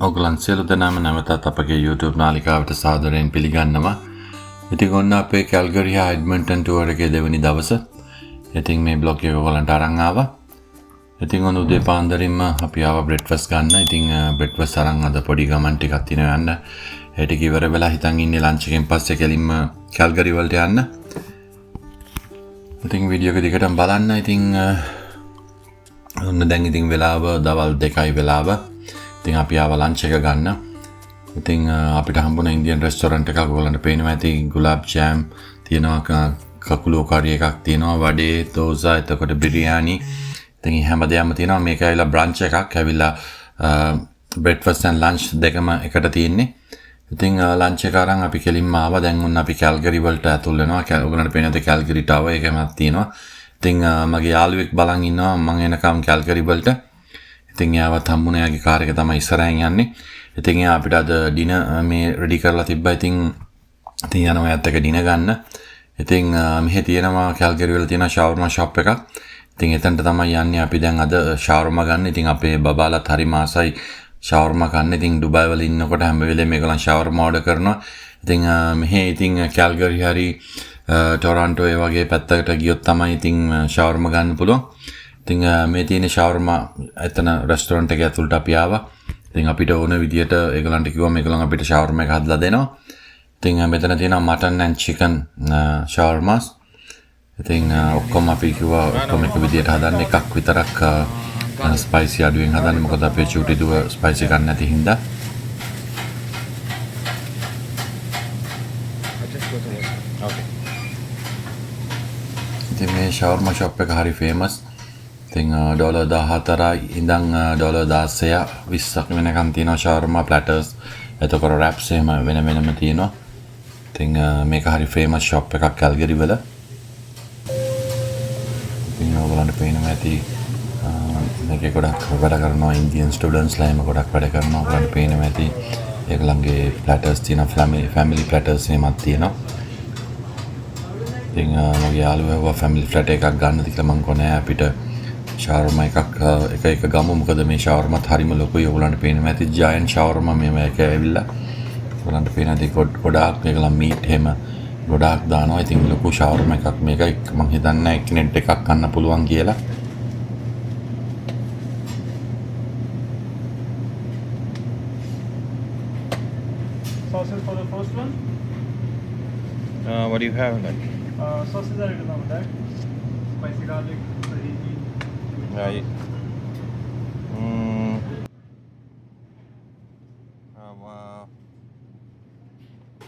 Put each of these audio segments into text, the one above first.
ඔගලන් සියලු දෙනාම නැවතත් අපගේ YouTube නාලිකාවට සාදරයෙන් පිළිගන්නවා. ඉතින් ඔන්න අපේ කැල්ගරි හා එඩ්මන්ටන් ටුවර් එකේ දෙවෙනි දවස. ඉතින් මේ බ්ලොග් එක ඔයගලන්ට අරන් ආවා. ඉතින් ඔන්න උදේ පාන්දරින්ම අපි ආවා බ්‍රෙක්ෆාස්ට් ගන්න. ඉතින් බ්‍රෙක්ෆාස්ට් අරන් අද පොඩි ගමන් ටිකක් තියෙනවා යන්න. ඒ ටික ඉවර වෙලා හිතන් ඉන්නේ ලන්ච් එකෙන් පස්සේ කෙලින්ම කැල්ගරි වලට යන්න. ඉතින් වීඩියෝ එක දිගටම බලන්න. ඉතින් ඔන්න දැන් ඉතින් වෙලාව දවල් 2යි වෙලාව. ඉතින් අපි ආවා ලන්ච් එක ගන්න. ඉතින් අපිට හම්බුණ ඉන්දියන් රෙස්ටොරන්ට් එකක් ඔයගලන්ට පේනවා ඇති. ගුලාබ් ජෑම් තියෙනවා, කකුලෝ කරි එකක් තියෙනවා, වඩේ, දෝසා, එතකොට බිරියානි. ඉතින් හැමදේම තියෙනවා. මේක ඇවිල්ලා බ්‍රන්ච් එකක්. ඇවිල්ලා බ්‍රෙක්ෆාස්ට් ඇන්ඩ් ලන්ච් දෙකම එකට තියෙන්නේ. ඉතින් ලන්ච් එක අරන් අපි කෙලින්ම ආවා. දැන් උන් අපි කැල්ගරි වලට ඇතුල් වෙනවා. ඔයගලන්ට පේනද කැල්ගරි ටවර් එකම තියෙනවා. ඉතින් මගේ යාළුවෙක් බලන් ඉන්නවා මම එනකම් කැල්ගරි වලට. ඉතින් එයාවත් හම්බුණා. එයාගේ කාර් එක තමයි ඉස්සරහින් යන්නේ. ඉතින් එයා අපිට අද ඩිනර් මේ රෙඩි කරලා තිබ්බා. ඉතින් යනවා එයාත් එක්ක ඩිනර් ගන්න. ඉතින් මෙහෙ තියෙනවා කැල්ගරි වල තියෙන ෂවර්මා ෂොප් එකක්. ඉතින් එතනට තමයි යන්නේ අපි දැන් අද ෂවර්මා ගන්න. ඉතින් අපේ බබාලත් හරි මාසයි ෂවර්මා කන්න. ඉතින් ඩුබායි වල ඉන්නකොට හැම වෙලේම මේගොල්ලන් ෂවර්මා ඕඩර් කරනවා. ඉතින් මෙහෙ ඉතින් කැල්ගරි හරි ටොරන්ටෝ ඒ වගේ පැත්තකට ගියොත් තමයි ඉතින් ෂවර්මා ගන්න පුළුවන්. ඉතින් මේ තියෙන ෂවර්මා එතන රෙස්ටොරන්ට් එකේ ඇතුළට අපි ආවා. ඉතින් අපිට ඕන විදියට ඒගොල්ලන්ට කිව්වා මේගොල්ලන් අපිට ෂවර්මා එක හදලා දෙනවා. ඉතින් මෙතන තියෙනවා මටන් ඇන්ඩ් චිකන් ෂවර්මාස්. ඉතින් ඔක්කොම අපි කිව්වා ඔක්කොම එක විදියට හදන්න, එකක් විතරක් ස්පයිසි අඩුවෙන් හදන්න. මොකද අපේ චූටි දුව ස්පයිසි ගන්න නැති හින්දා. ඉතින් මේ ෂවර්මා ෂොප් එක හරි ෆේමස්. ඉතින් $14 ඉඳන් $16 20ක් වෙනකම් තියෙනවා ෂවර්මා ප්ලැටර්ස්. එතකොට රැප්ස් එහෙම වෙන වෙනම තියෙනවා. ඉතින් මේක හරි ෆේමස් ෂොප් එකක් කැල්ගරි වල. ඉතින් ඔයගොල්ලන්ට පේනවා ඇති මේකේ ගොඩක් වැඩ කරනවා ඉන්දියන් ස්ටුඩන්ට්ස්ලා එහෙම ගොඩක් වැඩ කරනවා. ඔයගොල්ලන්ට පේනවා ඇති ඒගොල්ලන්ගේ ප්ලැටර්ස් තියෙනවා, ෆැමිලි ප්ලැටර්ස් එහෙමත් තියෙනවා. ඉතින් මගේ යාළුවා ෆැමිලි ෆ්ලැට් එකක් ගන්නද කියලා මං කොනේ අපිට ෂවර්මා එකක් එක ගමු. මොකද මේ ෂවර්මාත් හරිම ලොකුයි. ඔයගොල්ලන්ට පේනවා ඇති ජයන්ට් ෂවර්මා මේක ඇවිල්ලා. ඔයගොල්ලන්ට පේනවා ඇති ගොඩාක් මේකලා මීට් එහෙම ගොඩාක් දානවා. ඉතින් ලොකු ෂවර්මා එකක් මේක. මං හිතන්නේ එක්කෙනෙක් එකක් ගන්න පුළුවන් කියලා. Sauces for the first one? What do you have like? Sauces are written on that. Spicy garlic, tahini. Right.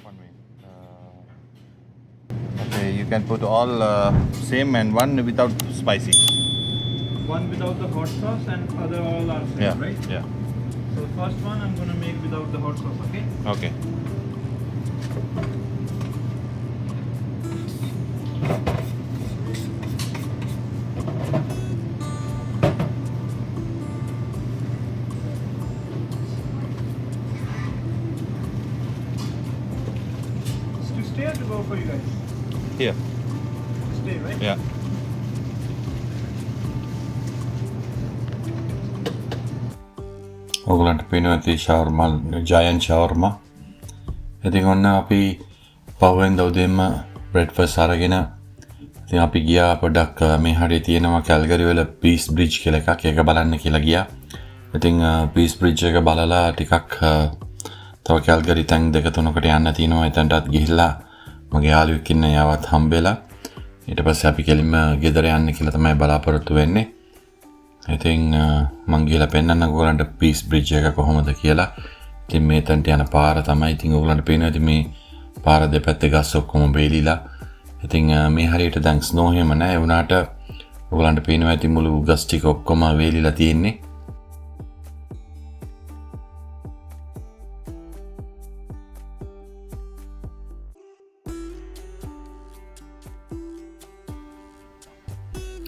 One minute. Okay, you can put all same and one without spicy. One without the hot sauce and other all are same, Yeah. right? Yeah. So the first one I'm gonna make without the hot sauce, okay? Okay. To stay or to go for you guys? Here. To stay, right? Yeah. ඔයගොල්ලන්ට පේනවා ඇති shawarma ජයන්ට් shawarma. ඉතින් ඔන්න අපි පහුවෙන්ද උදේම breakfast අරගෙන ඉතින් අපි ගියා පොඩක් මේ හරිය තියෙනවා කැල්ගරි වල පීස් බ්‍රිජ් කියලා එකක්. ඒක බලන්න කියලා ගියා. ඉතින් පීස් බ්‍රිජ් එක බලලා ටිකක් තව කැල්ගරි තැන් 2-3කට යන්න තියෙනවා. එතනටත් ගිහිල්ලා මගේ යාළුවෙක් ඉන්න යාවත් හම්බෙලා ඊට පස්සේ අපි කෙලින්ම ගෙදර යන්න කියලා තමයි බලාපොරොත්තු වෙන්නේ. ඉතින් මං ගිහලා පෙන්නන්න ඔයගොල්ලන්ට පීස් බ්‍රිජ් එක කොහොමද කියලා. ඉතින් මේ තැනට යන පාර තමයි. ඉතින් ඔයගොල්ලන්ට පේනවා ඉතින් මේ පාර දෙපැත්තේ ගස් ඔක්කොම බේලිලා. ඉතින් මේ හරියට දැන් ස්නෝ එහෙම නැහැ. ඒ වුණාට ඔයගොල්ලන්ට පේනවා ඉතින් මුළු ගස් ටික ඔක්කොම වේලිලා තියෙන්නේ.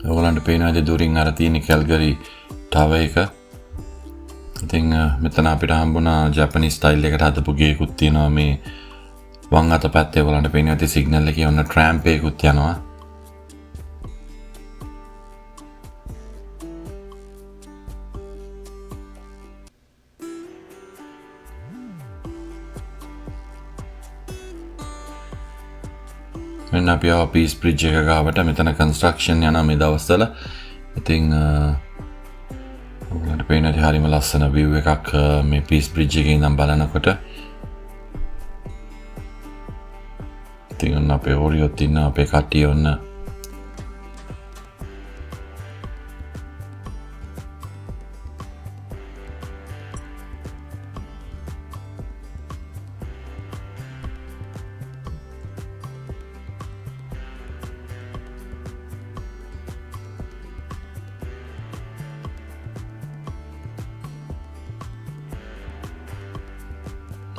ඔයගොල්ලන්ට පේනවා ඉතින් දුරින් අර තියෙන කැල්ගරි ටවර් එක. ඉතින් මෙතන අපිට හම්බුණා ජපනීස් ස්ටයිල් එකට හදපු ගේකුත් තියෙනවා. මේ වම් අත පැත්තේ ඔයගොල්ලන්ට පේනවා ඉතින් සිග්නල් එකේ ඔන්න ට්‍රෑම්ප් එකකුත් යනවා. මෙන්න අපි ආව පීස් බ්‍රිජ් එක ගාවට. මෙතන කන්ස්ට්‍රක්ෂන් යනවා මේ දවස්වල. ඉතින් ඔයාලට පේන ඇති හරිම ලස්සන view එකක් මේ පීස් බ්‍රිජ් එකේ ඉඳන් බලනකොට. ඉතින් ඔන්න අපේ ඕරියොත් ඉන්නවා අපේ කට්ටිය ඔන්න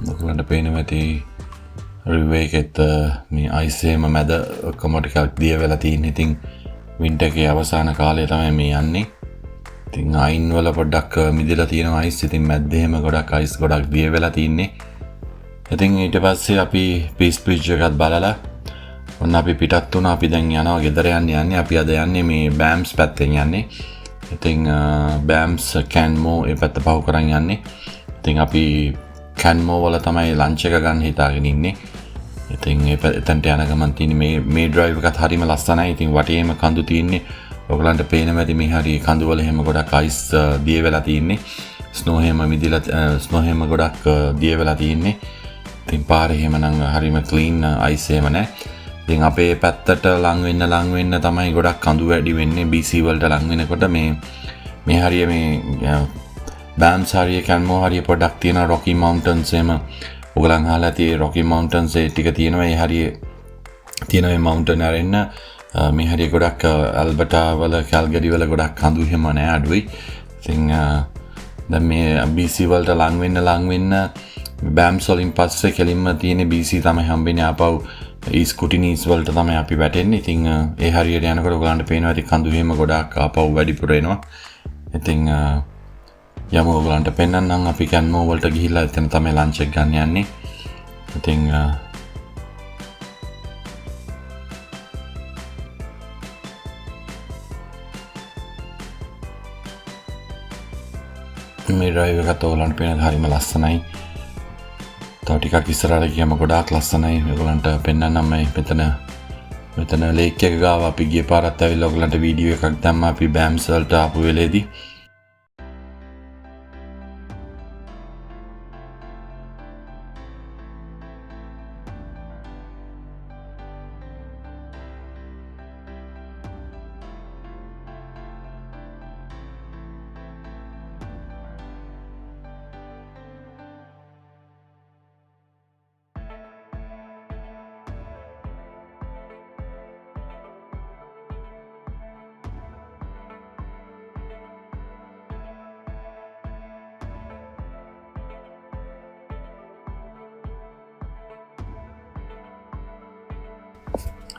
ඔයගලන්ට පේනවා ඇති රිවර් එකෙත් මේ අයිස් එකම මැද ඔක්කොම ටිකක් දිය වෙලා තියෙන. ඉතින් වින්ටර් එකේ අවසාන කාලය තමයි මේ යන්නේ. ඉතින් අයින් වල පොඩ්ඩක් මිදලා තියෙනවා අයිස්. ඉතින් මැද්දේ හැම ගොඩක් අයිස් ගොඩක් දිය වෙලා තින්නේ. ඉතින් ඊට පස්සේ අපි පීස් බ්‍රිජ් එකත් බලලා ඔන්න අපි පිටත් වුණා. අපි දැන් යනවා ගෙදර යන්නේ. අපි අද යන්නේ මේ බෑම්ස් පැත්තෙන් යන්නේ. ඉතින් බෑම්ස් කැන්මෝ ඒ පැත්ත පහු කරන් යන්නේ. ඉතින් අපි කැන්මෝ වල තමයි ලන්ච් එක ගන්න හිතාගෙන ඉන්නේ. ඉතින් එතනට යන ගමන් තියෙන්නේ මේ ඩ්‍රයිව් එකත් හරිම ලස්සනයි. ඉතින් වටේම කඳු තියෙන්නේ. ඔයගලන්ට පේනවා ඇති මේ හරිය කඳු වල හැම ගොඩක් අයිස් දිය වෙලා තියෙන්නේ. ස්නෝ හැම මිදිලා ස්නෝ හැම ගොඩක් දිය වෙලා තියෙන්නේ. ඉතින් පාරේ හැම නම් හරිම ක්ලීන් අයිස් හැම නැහැ. ඉතින් අපේ පැත්තට ලං වෙන්න තමයි ගොඩක් කඳු වැඩි වෙන්නේ. BC වලට ලං වෙනකොට මේ හරිය මේ බෑම්ස් හරිය කැන්මෝ හරිය පොඩක් තියෙන රොකි මවුන්ටන්ස් එහෙම ඔයගලන් අහලා ඇති රොකි මවුන්ටන්ස් ඒ ටික තියෙනවා. ඒ හරිය තියෙන මේ මවුන්ටන් අරින්න මේ හරිය ගොඩක් ඇල්බර්ටා වල කැල්ගරි වල ගොඩක් කඳු එහෙම නැහැ අඩුයි. ඉතින් දැන් මේ BC වලට ලං වෙන්න බෑම්ස් වලින් පස්සේ කෙලින්ම තියෙන BC තමයි හම්බෙන්නේ. ආපහු ඊස්කුටිනීස් වලට තමයි අපි වැටෙන්නේ. ඉතින් ඒ හරියට යනකොට ඔයගලන්ට පේනවා ඇති කඳු එහෙම ගොඩක් ආපහු වැඩිපුර එනවා. ඉතින් යමු ඔයගලන්ට පෙන්නන්නම්. අපි කැන්මෝ වලට ගිහිල්ලා එතන තමයි ලන්ච් එක ගන්න යන්නේ. ඉතින් මේ ඩ්‍රයිව් එකත් ඔයගලන්ට පේනද හරිම ලස්සනයි. තව ටිකක් ඉස්සරහට ගියම ගොඩාක් ලස්සනයි. ඔයගලන්ට පෙන්නන්නම් මෙතන ලේක් එක ගාව අපි ගිය පාරත් ඇවිල්ලා ඔයගලන්ට වීඩියෝ එකක් දැම්මා අපි බෑම්ස් වලට ආපු වෙලේදී.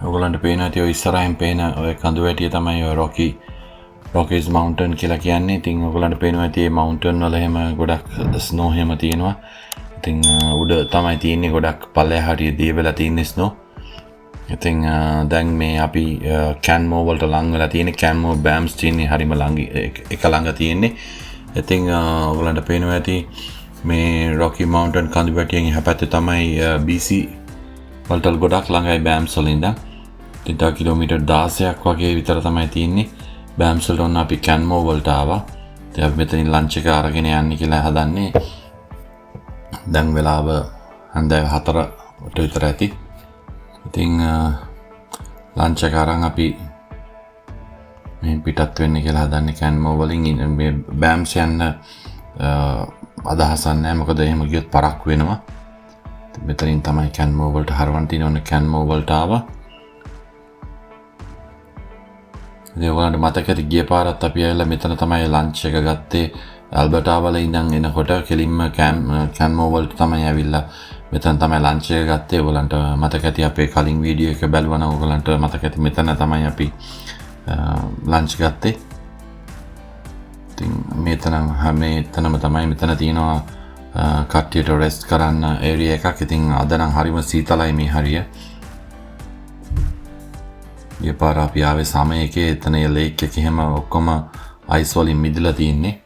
ඔයගලන්ට පේන ඇති ඔය ඉස්සරහින් පේන ඔය කඳු වැටිය තමයි ඔය රොකීස් මවුන්ටන් කියලා කියන්නේ. ඉතින් ඔයගලන්ට පේනවා ඇති මේ මවුන්ටන් වල හැම ගොඩක් ස්නෝ හැම තියෙනවා. ඉතින් උඩ තමයි තියෙන්නේ ගොඩක් පල්ලෙහා හරිය දිය වෙලා තියෙන්නේ ස්නෝ. ඉතින් දැන් මේ අපි කැන්මෝ වලට ලං වෙලා තියෙන්නේ. කැන්මෝ බෑම්ස් තියෙන්නේ හරිම ළඟ එක ළඟ තියෙන්නේ. ඉතින් ඔයගලන්ට පේනවා ඇති මේ රොකි මවුන්ටන් කඳු වැටියෙන් එහා පැත්තේ තමයි BC වලට ගොඩක් ළඟයි බෑම්ස් වල ඉඳන්. ඉතින් තව කිලෝමීටර් 16ක් වගේ විතර තමයි තියෙන්නේ. බෑම්ස් වලට ඔන්න අපි කැන්මෝ වලට ආවා. ඉතින් අපි මෙතනින් ලන්ච් එක අරගෙන යන්න කියලා හදන්නේ. දැන් වෙලාව හන්දෑව 4ට විතර ඇති. ඉතින් ලන්ච් එක අරන් අපි මේ පිටත් වෙන්න කියලා හදන්නේ කැන්මෝ වලින්. මේ බෑම්ස් යන්න අදහසක් නැහැ. මොකද එහෙම ගියොත් පරක්කු වෙනවා. මෙතනින් තමයි කැන්මෝ වලට හරවන්න තියෙන. ඔන්න කැන්මෝ වලට ආවා. ඉතින් ඔයාලට මතක ඇති ගිය පාරත් අපි ඇවිල්ලා මෙතන තමයි ලන්ච් එක ගත්තේ. ඇල්බර්ටා වල ඉඳන් එනකොට කෙලින්ම කැන්මෝ වලට තමයි ඇවිල්ලා මෙතන තමයි ලන්ච් එක ගත්තේ. ඔයාලන්ට මතක ඇති අපේ කලින් වීඩියෝ එක බලවන ඔයාලන්ට මතක ඇති මෙතන තමයි අපි ලන්ච් ගත්තේ. ඉතින් මෙතනම තමයි මෙතන තියෙනවා කට්ටියට රෙස්ට් කරන්න ඒරියා එකක්. ඉතින් අද නම් හරිම සීතලයි මේ හරිය. ගිය පාර අපි ආවේ සමයකේ එතන ලේක් එකේ හැම ඔක්කොම අයිස් වලින් මිදලා තියෙන්නේ.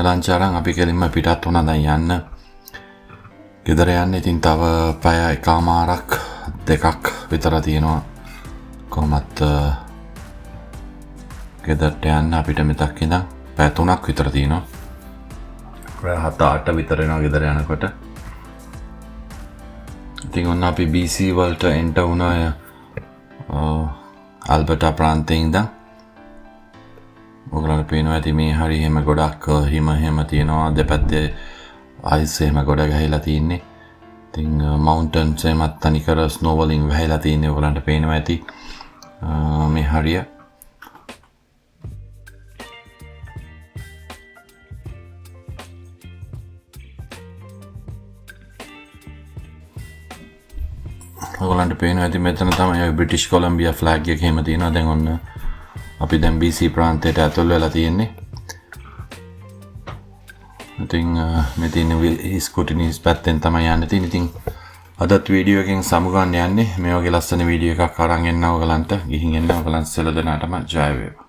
ලංච් අරන් අපි කෙලින්ම පිටත් වුණා දැන් යන්න. ගෙදර යන්න ඉතින් තව පැය එකමාරක් දෙකක් විතර තියෙනවා. කොහොමත් ගෙදරට යන්න අපිට මෙතක් ඉඳන් පැය 3ක් විතර තියෙනවා. රෑ 7-8 විතර එනවා ගෙදර යනකොට. ඉතින් ඔන්න අපි BC වලට එන්ටර් වුණා ඇල්බර්ටා ප්‍රාන්තයේ ඉඳන්. ඔයගලන්ට පේනවා ඇති මේ හරිය එහෙම ගොඩක් හිම එහෙම තියෙනවා දෙපැත්තේ අයිස් එහෙම ගොඩ ගහලා තියෙන්නේ. ඉතින් මවුන්ටන්ස් එහෙමත් තනිකර ස්නෝ වලින් වැහිලා තියෙන්නේ ඔයගලන්ට පේනවා ඇති මේ හරිය. ඔයගලන්ට පේනවා ඇති මෙතන තමයි බ්‍රිටිෂ් කොලම්බියා ෆ්ලැග් එක එහෙම තියෙනවා. දැන් ඔන්න අපි දැන් BC ප්‍රාන්තයට ඇතුල් වෙලා තියෙන්නේ. ඉතින් මේ තියෙන ස්කූටිනිස් පැත්තෙන් තමයි යන්න තියෙන්නේ. ඉතින් අදත් වීඩියෝ එකෙන් සමුගන්න යන්නේ. මේ වගේ ලස්සන වීඩියෝ එකක් අරන් එන්න ඔයගලන්ට. ගිහින් එන්න ඔයගලන්ට සෙල දෙනාටම ජය වේවා.